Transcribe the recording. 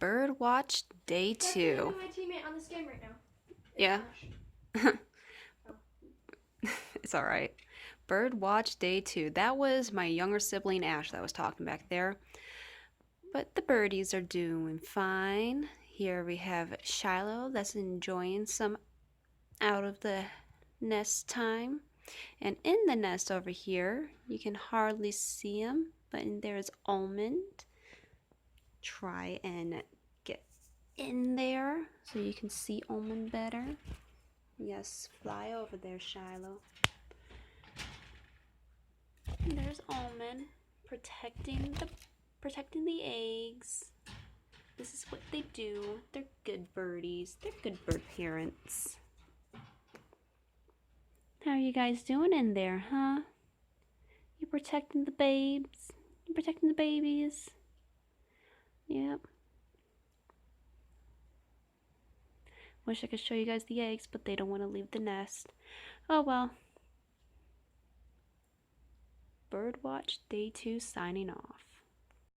Bird watch day That's 2. my teammate on this game right now. Yeah. Ash. It's all right. Bird watch day 2. That was my younger sibling Ash that was talking back there. But the birdies are doing fine. Here we have Shiloh that's enjoying some out of the nest time. And in the nest over here, you can hardly see him, but there's Almond. Try and get in there so you can see Almond better. Yes, fly over there, Shiloh. And there's Almond protecting the eggs. This is what they do. They're good birdies. They're good bird parents. How are you guys doing in there, huh? You protecting the babes? You protecting the babies? Yep. Wish I could show you guys the eggs, but they don't want to leave the nest. Oh well. Birdwatch Day 2 signing off.